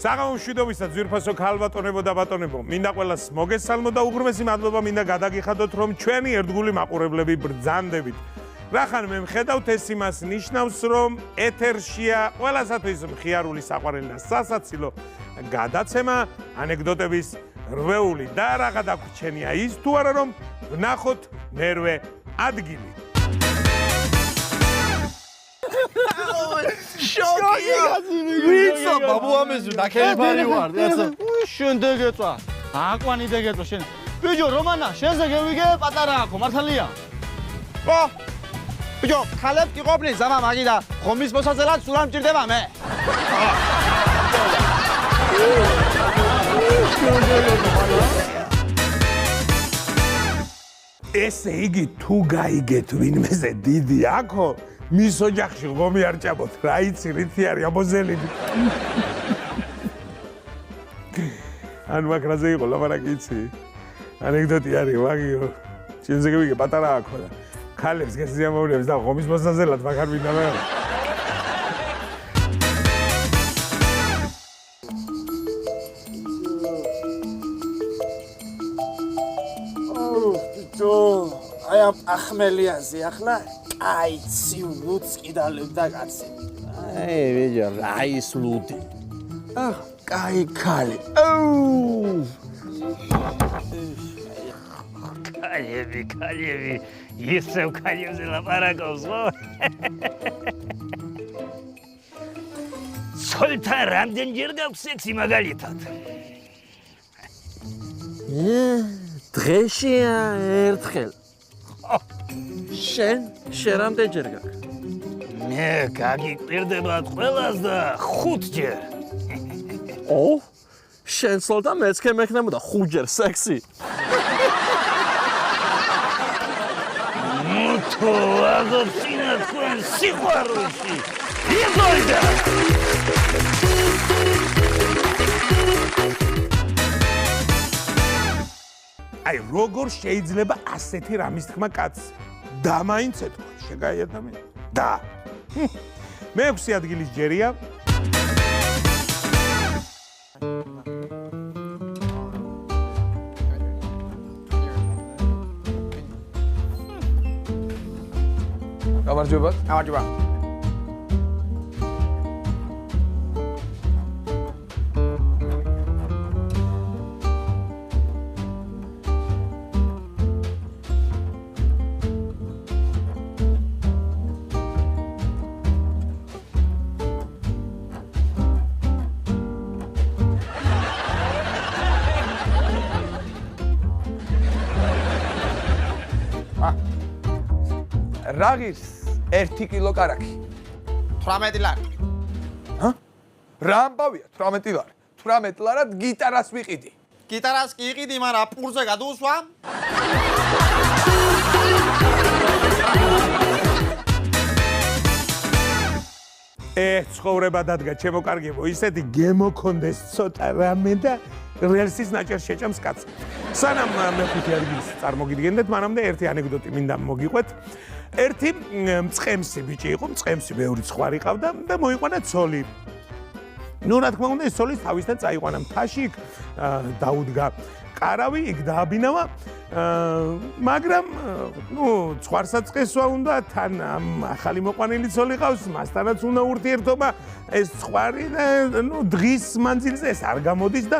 საღამომშვიდობისა ძვირფასო ქალბატონებო და ბატონებო, მინდა ყველას მოგესალმო და უღრმესი მადლობა მინდა გადაგიხადოთ, რომ ჩვენი ერთგული მაყურებლები ბრძანდებით. რახან მე მხედავთ, ეს იმას ნიშნავს, რომ ეთერშია ყველასათვის მხიარული, საყვარელი და სასაცილო გადაცემა, ანეკდოტების რვეული და რაღა დაგვრჩენია ის თუ არა, რომ ვნახოთ მერვე ადგილი. შოკია! ვიცა ბაბუამეზუ დაქერებარი ვარ, ეცო. შენ დეგეწვა. აკვანი დეგეწვა შენ. ბიჭო, რომანა, შენზე გევიგე პატარა აქო, მართალია? ო! ბიჭო, ხალებ გიყოფნი ზამა მაგი და ხომის მოსაძელად სულ არ მჭირდება მე. ესე იგი თუ გაიგეთ ვინმეზე დიდი აქო, მის ოჯახში ღომი არ ჭამოთ, რა იცი, რითი არის ამოზელილი. ან მაკრაზე იყო ლაპარაკი იცი. ანეკდოტი არის, მაგიო. შენზე გიგე პატარა აქო და ქალებს გესიამოვნებს და ღომის მოსაზელად მაგარ მინდა მე. აი ამ ახმელიაზე ახლა კაიცი ლუცკი დალებდა კაცი. აი ბიჭო, რაის ლუდი. კაი ქალი. კალიები, ისევ კალიებზე ლაპარაკობს, ხო? ცოლთან რამდენჯერ გაქვს სექსი მაგალითად? დღეში ერთხელ. შენ რამდენჯერ გაქვს? მე გაგიკვირდებათ ყველას და 5 ჯერ. ო? შენ ცოლთან მეც მეკნებოდა 5 ჯერ სექსი. თუ აგოცინა თქვენ სიყვარულში. იბოიდა! აი როგორ შეიძლება ასეთი რამის თქმა კაცს? და მაინც ეთქვა, შეგაი ადამიანი. და. მე-6 ადგილის ჯერია. გამარჯობა. გამარჯობა. რაღირს 1 კილო კარაქი. 18 ლარი. რა ამბავია 18 ლარი? 18 ლარად გიტარას ვიყიდი. გიტარას კი იყიდი, მაგრამ პურზე გადაუსვამ. ცხოვრება დადგა, ჩემო კარგებო, ისეთი გემოქონდეს ცოტა რამე და რელსის ნაჭერს შეჭამს კაცს. სანამ მე 5 ადგილს წარმოგიდგენდეთ, მანამდე ერთი ანეკდოტი მინდა მოგიყვეთ. ერთი მწყემსი ბიჭი იყო, მწყემსი ბევრი ცხარი ყავდა და მოიყვანა ცოლი. ნუ რა თქმა უნდა, ეს ცოლი თავისთან წაიყვანა მთაში, იქ დაუდგა ყარავი, იქ დააბინავა, მაგრამ ნუ ცხარსაწყესვა უნდა, თან ახალი მოყვანილი ცოლი ყავს, მასთანაც უნდა ურთიერთობა, ეს ცხარი და ნუ დღის მანძილზე ეს არ გამოდის და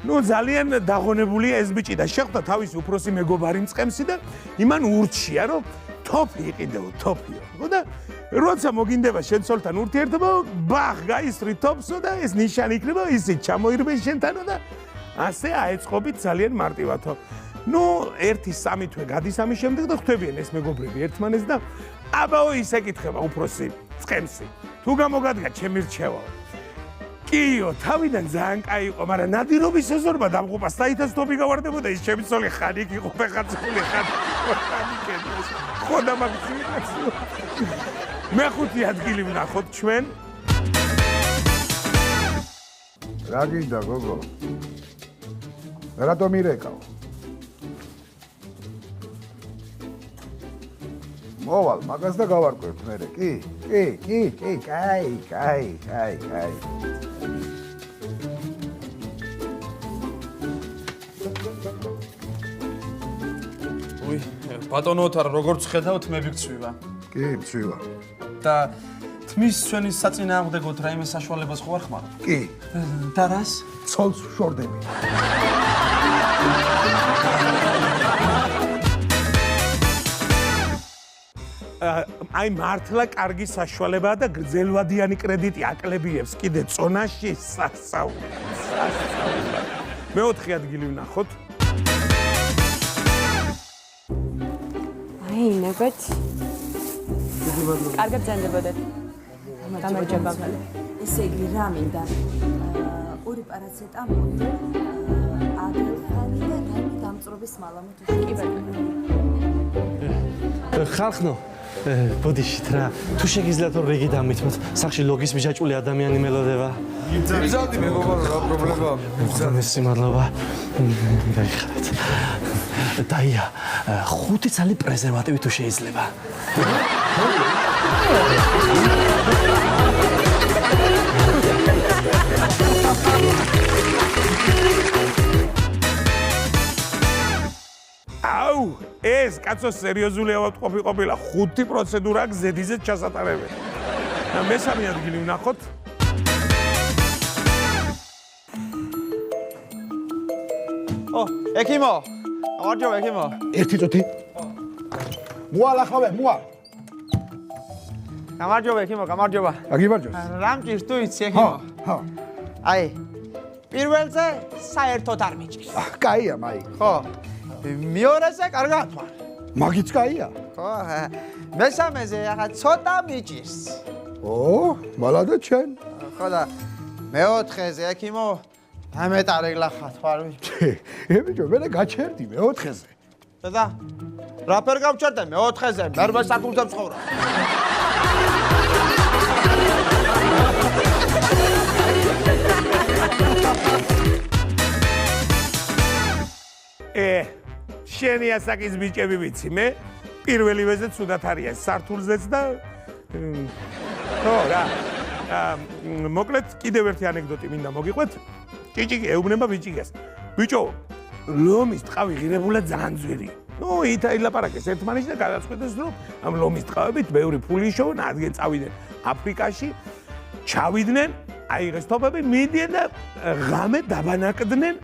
ნუ ძალიან დაღონებულია ეს ბიჭი და შეხვდა თავისი უფროსი მეგობარი მწყემსი და იმან ურჩია, რომ თოფი იყიდეო, თოფიო. ხო და როცა მოგინდება შენ ცოლთან ურთიერთობა, ბახ გაისრი თოფსო და ეს ნიშანი იქნება, ისე ჩამოირბენ შენთანო და ასე აეწყობით ძალიან მარტივათო. ნუ 1-3 თვე გადის ამის შემდეგ და ხვდებიან ეს მეგობრები ერთმანეთს და აბაო ისე კითხება უფროსი მწყემსი. თუ გამოგადგა ჩემი რჩევაო. კიო, თავიდან ძალიან კაი იყო, მაგრამ ნადირობის ეზორმა დამღუპას საითაც თოფი გავარდებოდა ის ჩემი ცოლი ხან იქ იყო ფეხაცული ხან. ხოდა მაგცინაციო. მე-5 ადგილი ვნახოთ ჩვენ. რა გინდა გოგო? რატომ ირეკავ? მოვალ, მაგას და გავარკვევთ მერე, კი, კაი. უი, ბატონო ოთარ, როგორც ხედავთ, მე ვიქცვივა. კი, მცვივა. და თმის ჩვენი საწინააღმდეგოდ რაიმე საშუალებას ხო არ ხმარ? კი, და რას? ცოლს შორდები. აი მართლა კარგი საშუალებაა და გრძელვადიანი კრედიტი აკლებიებს კიდე წონაში სასწაულად. მეოთხე ადგილი ვნახოთ. აინებეთ. კარგად ზანდებოდეთ. გამარჯობა. ესე იგი რა მინდა? ორი პარაცეტამოლი, ადელფანი და რაიმე დამწრობის მალამუთი. კი ბატონო. ხალხნო, ბოდიშით რა, თუ შეგიძლიათ რომ რიგი დამითმოთ, სახში ლოგის მიჯაჭული ადამიანი მელოდება. მიზადი მეგობარო, რა პრობლემაა? მის მადლობა. გაიხარეთ. დაია, 5 წალი პრეზერვატივი თუ შეიძლება. აუ, ეს კაცო სერიოზული ავადმყოფი ყოფილა 5 პროცედურა გზედიზეთ ჩასატარებელი. და მესამე ადგილი ვნახოთ. ო, ეკიმო. გამარჯობა, ეკიმო. ერთი წუთი. მოალ ახლა მოალ. გამარჯობა, ეკიმო, გამარჯობა. აგიმარჯოს. რამ ჭირს თუ იცი, ხო, ეკიმო? ხო. აი, პირველზე საერთოდ არ მიჭირს. კაია, მაი. ხო. მეორეზე კარგად ვარ. მაგიც კაია. ხო, მესამეზე ახლა ცოტა მიჭირს. ო, მალადა ჩენ. ხო და მეოთხეზე ეკიმო ამეტარეგლა ხათვარი. ებიჭო, მე გაჩერდი მეოთხეზე. და რაფერ გავჩერდე მეოთხეზე, მერვე საკულზე ვცხოვრობ. შენი ასაკის ბიჭები ვიცი მე, პირველივეზე ცუდად არის სართულზეც და ხო რა. მოკლედ კიდევ ერთი ანეკდოტი მინდა მოგიყვეთ. ჭიჭიკი ეუბნება ბიჭიკეს. ბიჭო, ლომის ტყავი ღირებულად ძალიან ძვირია. ნუ ილაპარაკეს ერთმანეთს და გადაწყვეტეს რომ ამ ლომის ტყავებით ბევრი ფული იშოვონ, ადგენ წავიდნენ აფრიკაში, ჩავიდნენ, აიღეს თოფები, მიდიან და ღამე დაბანაკდნენ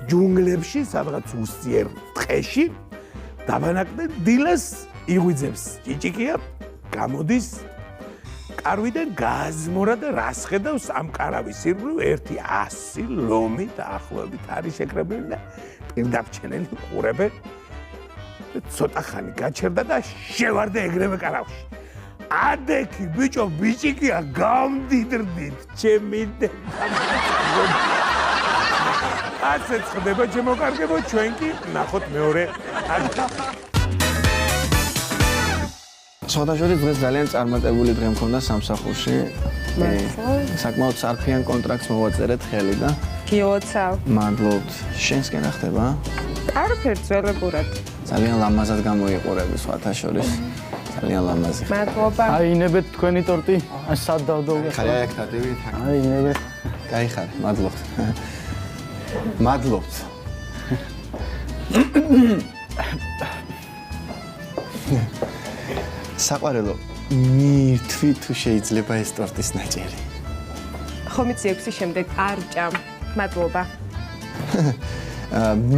ჯუნგლებში, სადღაც უსწიერ ტყეში, დაბანაკდნენ, დილას იღვიძებს ჭიჭიკია, გამოდის კარვიდან გააზმორა და რას ხედავს ამ კარავის ირგვლივ ერთი 100 ლომი დაახლოებით არის შეკრებილი და პირდაპირ ყურებენ. ცოტა ხანი გაჩერდა და შევარდა ეგრევე კარავში. ადექი ბიჭო, ბიჭიკია გამდიდრდით, ჩემი ასე ხდება ჩემო კარგებო, ჩვენ კი ნახოთ მეორე ადგილს. ცოტაშორი დღეს ძალიან წარმატებული დღე მქონდა სამსახურში. საკმაოდ სარფიან კონტრაქტს მოვაწერეთ ხელი და გიოცავ. მადლობთ. შენსკენ რა ხდება? კარგად ძველებურად. ძალიან ლამაზად გამოიყურები სხვათა შორის. ძალიან ლამაზი. მადლობა. აინებეთ თქვენი ტორტი. აი სად დავდოვე. ხარ აქ დადევით. აინებეთ. გაიხარ, მადლობთ. მადლობთ. საყვარელო, მირთვი თუ შეიძლება ეს ტორტის ნაჭერი. ხომ იცი 6 შემდეგ არ ჭამ. მადლობა.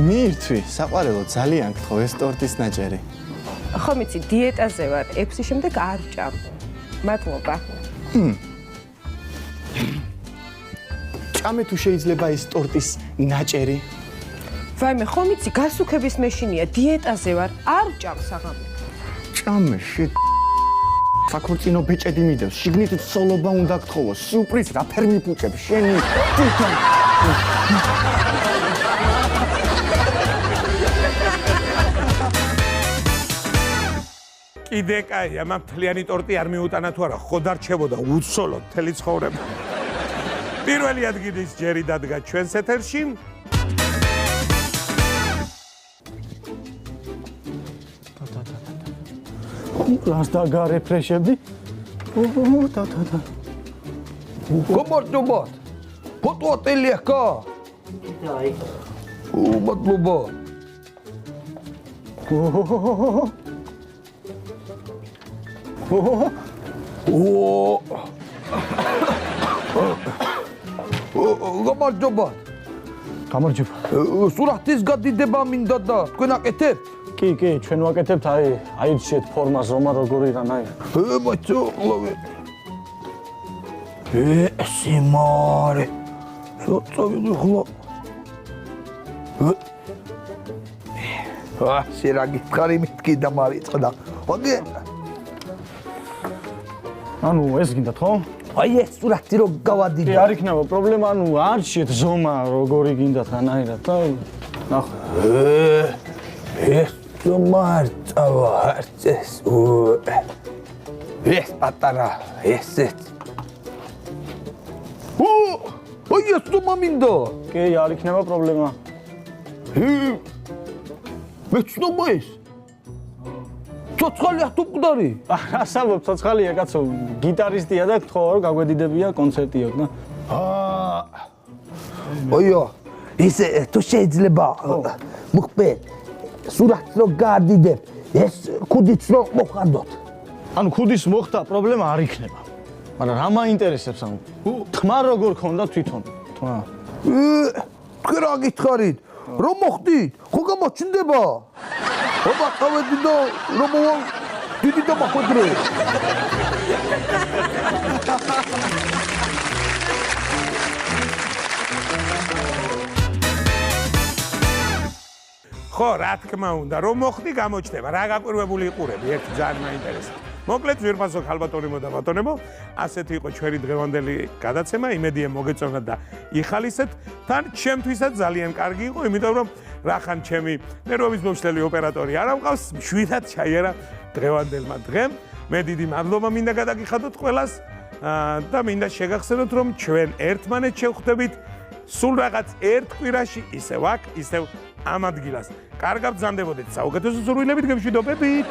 მირთვი, საყვარელო, ძალიან გთხოვ ეს ტორტის ნაჭერი. ხომ იცი დიეტაზე ვარ, 6 შემდეგ არ ჭამ. მადლობა. ჭამე თუ შეიძლება ეს ტორტის ნაჭერი. ვაიმე, ხომ იცი გასუქების მეშინია, დიეტაზე ვარ, არ ჭამ საღამო. ჭამე, საქორწინო ბეჭედი მიდევს, შიგნით ცოლობა უნდა გთხოვო, სიუპრიზ რა ფერ მიფუჭებ, შენი თვითონ. კიდე კაი, ამ მთლიანი ტორტი არ მიუტანა თუ არა, ხო დარჩებოდა უცოლოდ მთელი ცხოვრება. პირველი ადგილის ჯერი დადგა ჩვენს ეთერში. რას დაგარეფრეშებდი? გომორჯობოთ. ფოტო ატელი ახლა? აი. მადლობა. გამარჯობა. გამარჯობა. სურათის გადიდება მინდა და თქვენ აკეთებთ? კი, ჩვენ ვაკეთებთ, აირჩიეთ ფორმას, რომა როგორი რანაირად. მაჩო, ლავე. სიმარე. შოწავი ხლა. სერაგი ხარი მეთქი და მარიწყდა. ოდე. ანუ ეს გინდა ხო? აი ეს სურათი რო გავადიდე. არ იქნება პრობლემა, ანუ აირჩიეთ ზომა როგორი გინდა რანაირად და ნახო. ეს მარწავა არწეს. ეს პატარა, ესეც. აი ეს ზომა მინდა. კი, არ იქნება პრობლემა. მეცნობა ეს. ცოცხალი ახტუყდარი. ასაბობ ცოცხალია კაცო, გიტარისტია და თქო რომ გაგვედიდებია კონცერტი აქვს და. ოიო, ისე თუ შეიძლება მოხდე სურათს რო გადიდებ, ეს ქუდიც რო მოხადოთ. ანუ ქუდის მოხდა პრობლემა არ იქნება. მაგრამ რა მაინტერესებს ანუ? თმა როგორ ქონდა თვითონ? თმა. თქვენ რა გითხარით? რომ მოხდით? ხო გამოჩნდება? ობა წავედი და რომ მოვალ დიდი და მახვედრე. ხო, რა თქმა უნდა, რომ მოხდი გამოჩნდება, რა გაკვირვებული იყურები, ერთი ძალიან მაინტერესებს. მოკლედ, ვირფასო ქალბატონებო და ბატონებო, ასეთი იყო ჩვენი დღევანდელი გადაცემა, იმედია მოგეწონათ და იხალისეთ. თან ჩემთვისაც ძალიან კარგი იყო, იმიტომ რომ რახან ჩემი ნერვების მომშლელი ოპერატორი არ ამყავს, მშვიდად ჩაიარა დღევანდელმა დღემ. მე დიდი მადლობა მინდა გადაგიხადოთ ყველას და მინდა შეგახსენოთ, რომ ჩვენ ერთმანეთს შევხვდებით სულ რაღაც ერთ კვირაში, ისევ აქ, ისევ ამ ადგილას. კარგად ბრძანდებოდეთ საუკეთესო სურვილებით, გემშვიდობებით.